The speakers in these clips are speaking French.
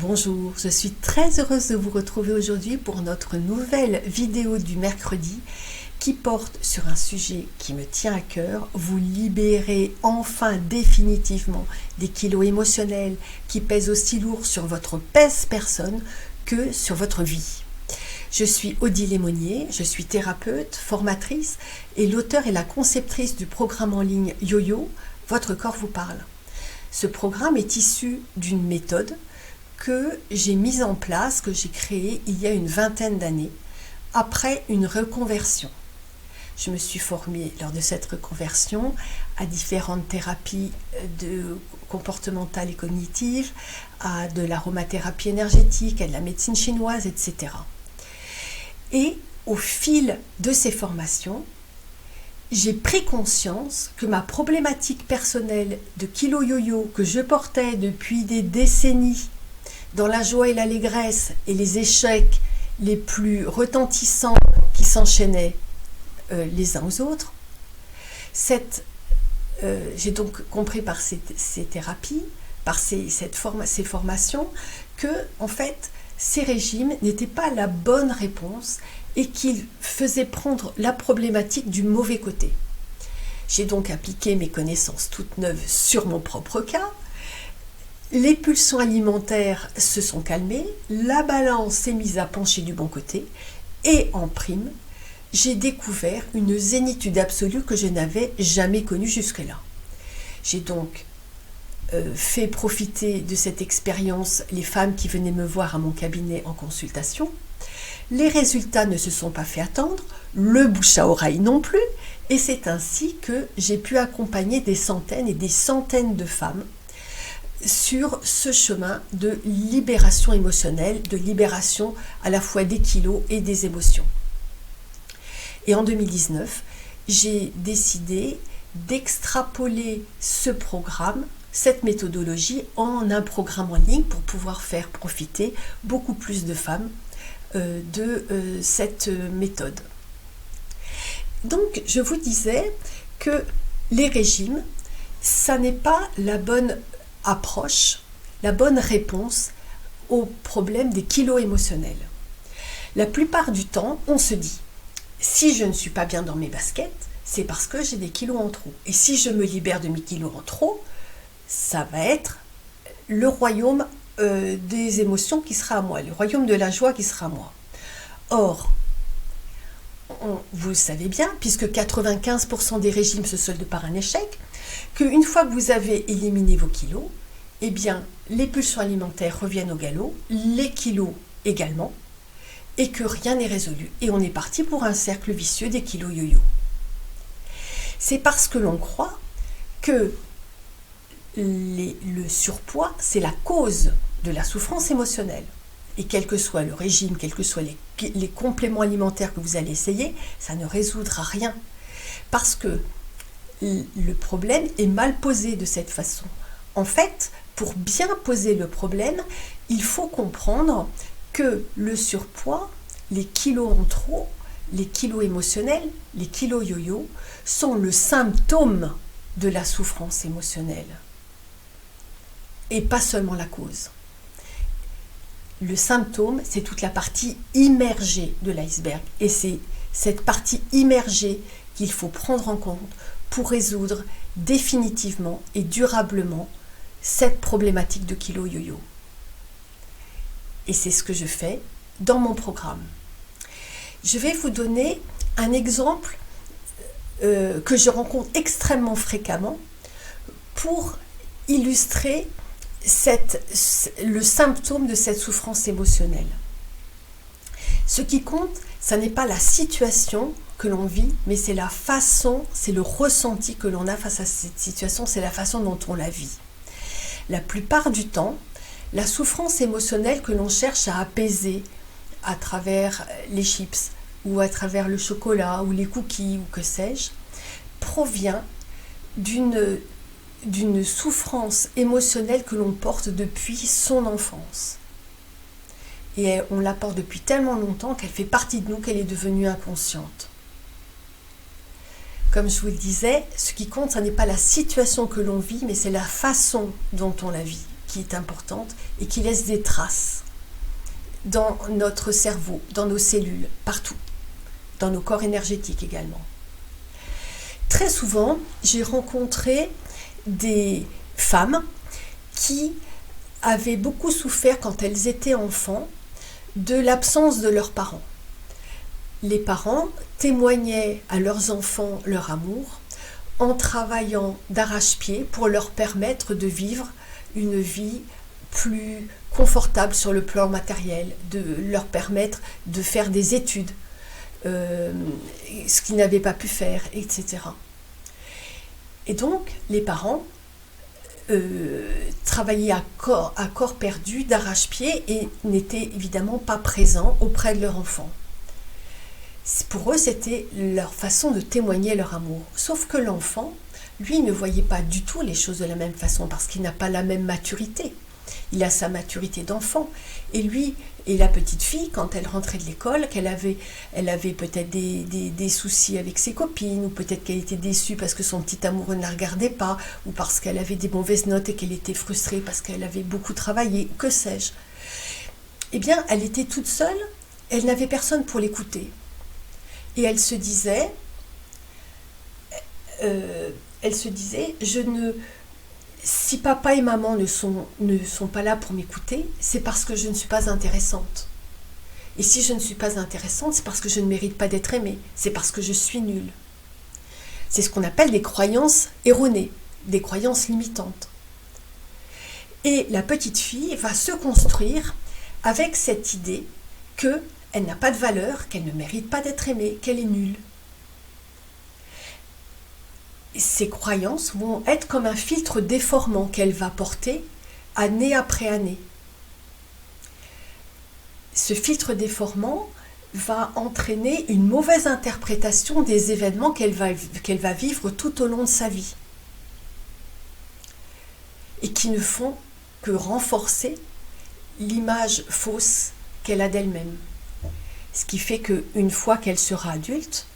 Bonjour, je suis très heureuse de vous retrouver aujourd'hui pour notre nouvelle vidéo du mercredi qui porte sur un sujet qui me tient à cœur, vous libérer enfin définitivement des kilos émotionnels qui pèsent aussi lourd sur votre personne que sur votre vie. Je suis Odile Lémonnier, je suis thérapeute, formatrice et l'auteure et la conceptrice du programme en ligne YoYo, Votre corps vous parle. Ce programme est issu d'une méthode que j'ai mise en place, que j'ai créée il y a une vingtaine d'années, après une reconversion. Je me suis formée lors de cette reconversion à différentes thérapies comportementales et cognitives, à de l'aromathérapie énergétique, à de la médecine chinoise, etc. Et au fil de ces formations, j'ai pris conscience que ma problématique personnelle de kilo yo-yo que je portais depuis des décennies, dans la joie et l'allégresse et les échecs les plus retentissants qui s'enchaînaient les uns aux autres, j'ai donc compris par ces thérapies, par ces formations, que en fait ces régimes n'étaient pas la bonne réponse et qu'ils faisaient prendre la problématique du mauvais côté. J'ai donc appliqué mes connaissances toutes neuves sur mon propre cas. Les pulsions alimentaires se sont calmées, la balance s'est mise à pencher du bon côté et en prime, j'ai découvert une zénitude absolue que je n'avais jamais connue jusque-là. J'ai donc fait profiter de cette expérience les femmes qui venaient me voir à mon cabinet en consultation. Les résultats ne se sont pas fait attendre, le bouche à oreille non plus, et c'est ainsi que j'ai pu accompagner des centaines et des centaines de femmes sur ce chemin de libération émotionnelle, de libération à la fois des kilos et des émotions. Et en 2019, j'ai décidé d'extrapoler ce programme, cette méthodologie, en un programme en ligne pour pouvoir faire profiter beaucoup plus de femmes de cette méthode. Donc, je vous disais que les régimes, ça n'est pas la bonne approche, la bonne réponse au problème des kilos émotionnels. La plupart du temps, on se dit, si je ne suis pas bien dans mes baskets, c'est parce que j'ai des kilos en trop. Et si je me libère de mes kilos en trop, ça va être le royaume des émotions qui sera à moi, le royaume de la joie qui sera à moi. Or, vous savez bien, puisque 95% des régimes se soldent par un échec, qu'une fois que vous avez éliminé vos kilos, eh bien, les pulsions alimentaires reviennent au galop, les kilos également, et que rien n'est résolu. Et on est parti pour un cercle vicieux des kilos yo-yo. C'est parce que l'on croit que le surpoids, c'est la cause de la souffrance émotionnelle. Et quel que soit le régime, quels que soient les compléments alimentaires que vous allez essayer, ça ne résoudra rien. Parce que le problème est mal posé de cette façon. En fait, pour bien poser le problème, il faut comprendre que le surpoids, les kilos en trop, les kilos émotionnels, les kilos yo-yo, sont le symptôme de la souffrance émotionnelle. Et pas seulement la cause. Le symptôme, c'est toute la partie immergée de l'iceberg. Et c'est cette partie immergée qu'il faut prendre en compte pour résoudre définitivement et durablement cette problématique de kilo yo-yo. Et c'est ce que je fais dans mon programme. Je vais vous donner un exemple que je rencontre extrêmement fréquemment pour illustrer le symptôme de cette souffrance émotionnelle. Ce qui compte, ce n'est pas la situation que l'on vit, mais c'est la façon, c'est le ressenti que l'on a face à cette situation, c'est la façon dont on la vit. La plupart du temps, la souffrance émotionnelle que l'on cherche à apaiser à travers les chips ou à travers le chocolat ou les cookies ou que sais-je, provient d'une souffrance émotionnelle que l'on porte depuis son enfance. Et on la porte depuis tellement longtemps qu'elle fait partie de nous, qu'elle est devenue inconsciente. Comme je vous le disais, ce qui compte, ce n'est pas la situation que l'on vit, mais c'est la façon dont on la vit qui est importante et qui laisse des traces dans notre cerveau, dans nos cellules, partout, dans nos corps énergétiques également. Très souvent, j'ai rencontré des femmes qui avaient beaucoup souffert quand elles étaient enfants de l'absence de leurs parents. Les parents témoignaient à leurs enfants leur amour en travaillant d'arrache-pied pour leur permettre de vivre une vie plus confortable sur le plan matériel, de leur permettre de faire des études, ce qu'ils n'avaient pas pu faire, etc. Et donc, les parents travaillaient à corps perdu, d'arrache-pied, et n'étaient évidemment pas présents auprès de leur enfant. Pour eux, c'était leur façon de témoigner leur amour. Sauf que l'enfant, lui, ne voyait pas du tout les choses de la même façon, parce qu'il n'a pas la même maturité. Il a sa maturité d'enfant. Et lui, et la petite fille, quand elle rentrait de l'école, elle avait peut-être des soucis avec ses copines, ou peut-être qu'elle était déçue parce que son petit amoureux ne la regardait pas, ou parce qu'elle avait des mauvaises notes et qu'elle était frustrée parce qu'elle avait beaucoup travaillé, que sais-je. Eh bien, elle était toute seule, elle n'avait personne pour l'écouter. Et elle se disait, si papa et maman ne sont pas là pour m'écouter, c'est parce que je ne suis pas intéressante. Et si je ne suis pas intéressante, c'est parce que je ne mérite pas d'être aimée, c'est parce que je suis nulle. C'est ce qu'on appelle des croyances erronées, des croyances limitantes. Et la petite fille va se construire avec cette idée qu'elle n'a pas de valeur, qu'elle ne mérite pas d'être aimée, qu'elle est nulle. Ces croyances vont être comme un filtre déformant qu'elle va porter année après année. Ce filtre déformant va entraîner une mauvaise interprétation des événements qu'elle va vivre tout au long de sa vie et qui ne font que renforcer l'image fausse qu'elle a d'elle-même. Ce qui fait qu'une fois qu'elle sera adulte,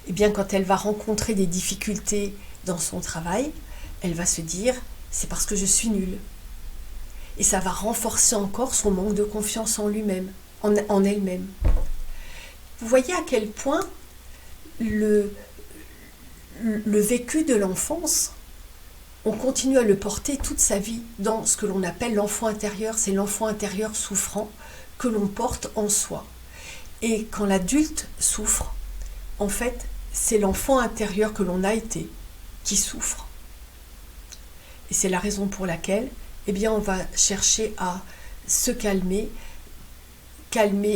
eh bien, quand elle va rencontrer des difficultés dans son travail, elle va se dire « c'est parce que je suis nulle ». Et ça va renforcer encore son manque de confiance en lui-même, en elle-même. Vous voyez à quel point le vécu de l'enfance, on continue à le porter toute sa vie dans ce que l'on appelle l'enfant intérieur. C'est l'enfant intérieur souffrant que l'on porte en soi. Et quand l'adulte souffre, en fait, c'est l'enfant intérieur que l'on a été qui souffre. Et c'est la raison pour laquelle, eh bien, on va chercher à se calmer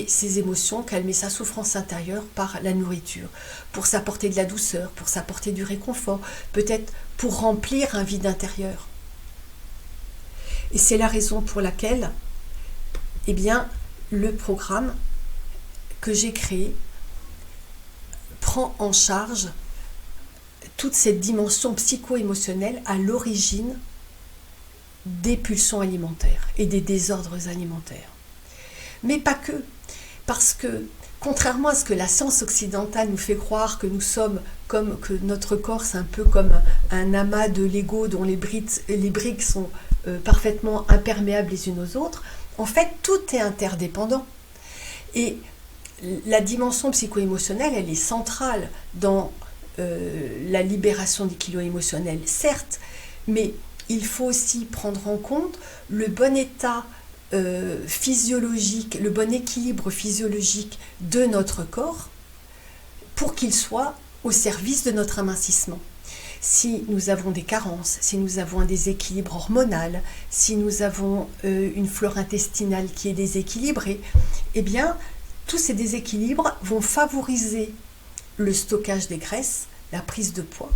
ses émotions, calmer sa souffrance intérieure par la nourriture, pour s'apporter de la douceur, pour s'apporter du réconfort, peut-être pour remplir un vide intérieur. Et c'est la raison pour laquelle, eh bien, le programme que j'ai créé prend en charge toute cette dimension psycho-émotionnelle à l'origine des pulsions alimentaires et des désordres alimentaires. Mais pas que, parce que contrairement à ce que la science occidentale nous fait croire que nous sommes que notre corps c'est un peu comme un amas de Lego dont les briques sont parfaitement imperméables les unes aux autres, en fait tout est interdépendant. Et la dimension psycho-émotionnelle, elle est centrale dans la libération des kilos émotionnels, certes, mais il faut aussi prendre en compte le bon état physiologique, le bon équilibre physiologique de notre corps pour qu'il soit au service de notre amincissement. Si nous avons des carences, si nous avons un déséquilibre hormonal, si nous avons une flore intestinale qui est déséquilibrée, eh bien, tous ces déséquilibres vont favoriser le stockage des graisses, la prise de poids,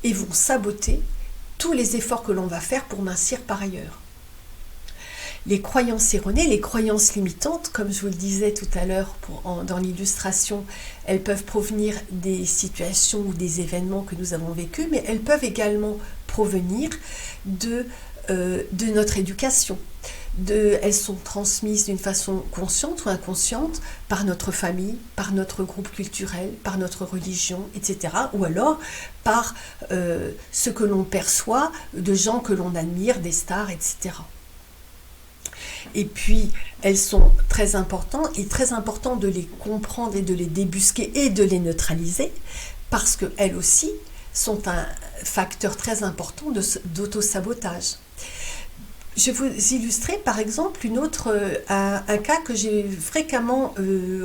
et vont saboter tous les efforts que l'on va faire pour mincir par ailleurs. Les croyances erronées, les croyances limitantes, comme je vous le disais tout à l'heure dans l'illustration, elles peuvent provenir des situations ou des événements que nous avons vécus, mais elles peuvent également provenir de notre éducation. Elles sont transmises d'une façon consciente ou inconsciente par notre famille, par notre groupe culturel, par notre religion, etc. Ou alors par ce que l'on perçoit de gens que l'on admire, des stars, etc. Et puis, elles sont très importantes. Il est très important de les comprendre et de les débusquer et de les neutraliser parce qu'elles aussi sont un facteur très important d'auto-sabotage. Je vais vous illustrer par exemple un cas que j'ai fréquemment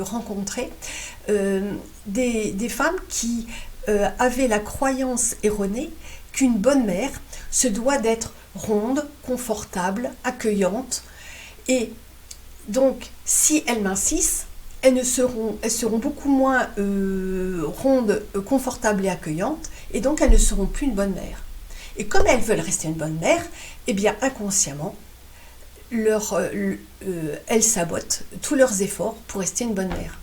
rencontré, des femmes qui avaient la croyance erronée qu'une bonne mère se doit d'être ronde, confortable, accueillante, et donc si elles mincissent, elles seront beaucoup moins rondes, confortables et accueillantes, et donc elles ne seront plus une bonne mère. Et comme elles veulent rester une bonne mère, eh bien inconsciemment, elles sabotent tous leurs efforts pour rester une bonne mère,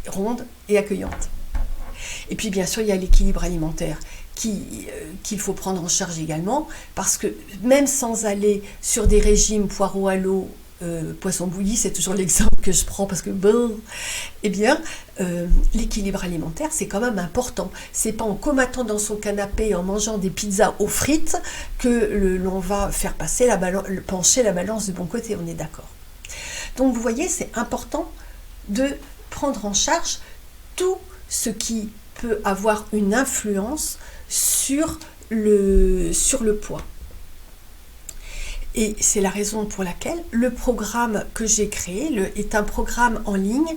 ronde et accueillante. Et puis bien sûr, il y a l'équilibre alimentaire qu'il faut prendre en charge également, parce que même sans aller sur des régimes poireaux à l'eau, poisson bouilli, c'est toujours l'exemple que je prends parce que eh bien l'équilibre alimentaire c'est quand même important. C'est pas en comatant dans son canapé en mangeant des pizzas aux frites que l'on va faire pencher la balance du bon côté, on est d'accord. Donc vous voyez, c'est important de prendre en charge tout ce qui peut avoir une influence sur le poids. Et c'est la raison pour laquelle le programme que j'ai créé est un programme en ligne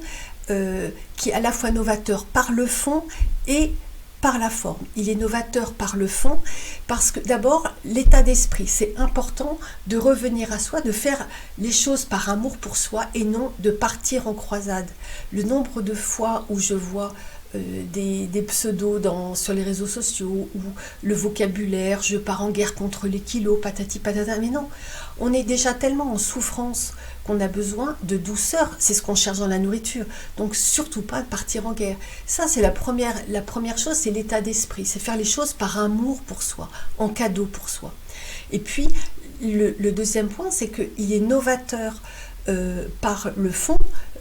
qui est à la fois novateur par le fond et par la forme. Il est novateur par le fond parce que d'abord, l'état d'esprit, c'est important de revenir à soi, de faire les choses par amour pour soi et non de partir en croisade. Le nombre de fois où je vois des pseudos sur les réseaux sociaux, ou le vocabulaire, je pars en guerre contre les kilos, patati patata, mais non, on est déjà tellement en souffrance qu'on a besoin de douceur, c'est ce qu'on cherche dans la nourriture, donc surtout pas de partir en guerre. Ça c'est la première chose, c'est l'état d'esprit, c'est faire les choses par amour pour soi, en cadeau pour soi. Et puis le deuxième point, c'est qu'il est novateur par le fond,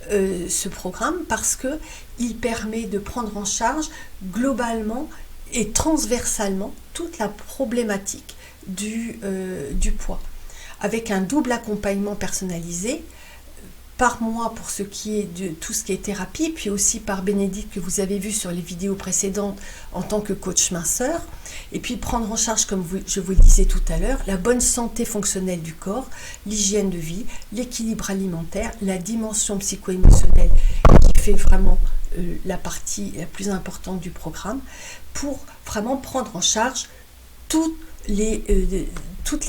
ce programme, parce qu'il permet de prendre en charge globalement et transversalement toute la problématique du poids, avec un double accompagnement personnalisé par moi pour ce qui est de tout ce qui est thérapie, puis aussi par Bénédicte que vous avez vu sur les vidéos précédentes en tant que coach minceur, et puis prendre en charge, comme je vous le disais tout à l'heure, la bonne santé fonctionnelle du corps, l'hygiène de vie, l'équilibre alimentaire, la dimension psycho-émotionnelle qui fait vraiment la partie la plus importante du programme, pour vraiment prendre en charge toutes les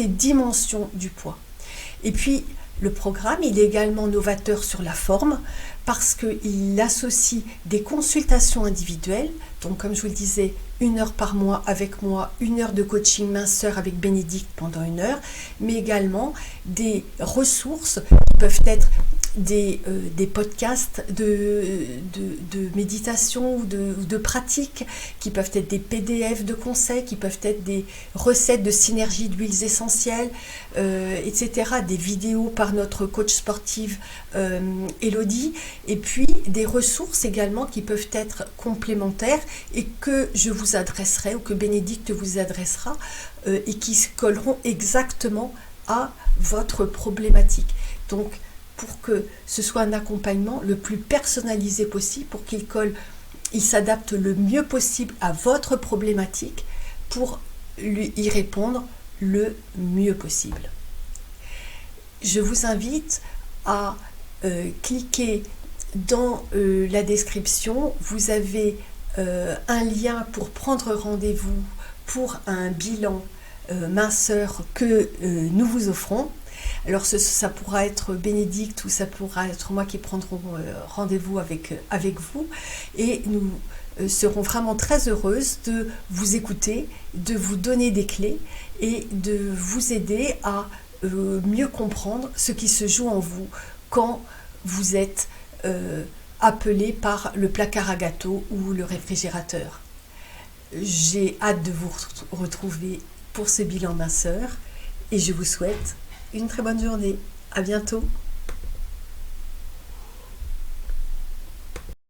dimensions du poids. Et puis le programme, il est également novateur sur la forme parce qu'il associe des consultations individuelles, donc comme je vous le disais, 1 heure par mois avec moi, 1 heure de coaching minceur avec Bénédicte pendant 1 heure, mais également des ressources qui peuvent être des podcasts de méditation ou de pratique, qui peuvent être des PDF de conseils, qui peuvent être des recettes de synergie d'huiles essentielles, etc. Des vidéos par notre coach sportive Elodie, et puis des ressources également qui peuvent être complémentaires et que je vous adresserai ou que Bénédicte vous adressera et qui se colleront exactement à votre problématique. Donc, pour que ce soit un accompagnement le plus personnalisé possible, pour il s'adapte le mieux possible à votre problématique pour y répondre le mieux possible. Je vous invite à cliquer dans la description. Vous avez un lien pour prendre rendez-vous pour un bilan minceur que nous vous offrons. Alors ça pourra être Bénédicte ou ça pourra être moi qui prendrons rendez-vous avec vous, et nous serons vraiment très heureuses de vous écouter, de vous donner des clés et de vous aider à mieux comprendre ce qui se joue en vous quand vous êtes appelé par le placard à gâteaux ou le réfrigérateur. J'ai hâte de vous retrouver pour ce bilan minceur et je vous souhaite une très bonne journée. À bientôt.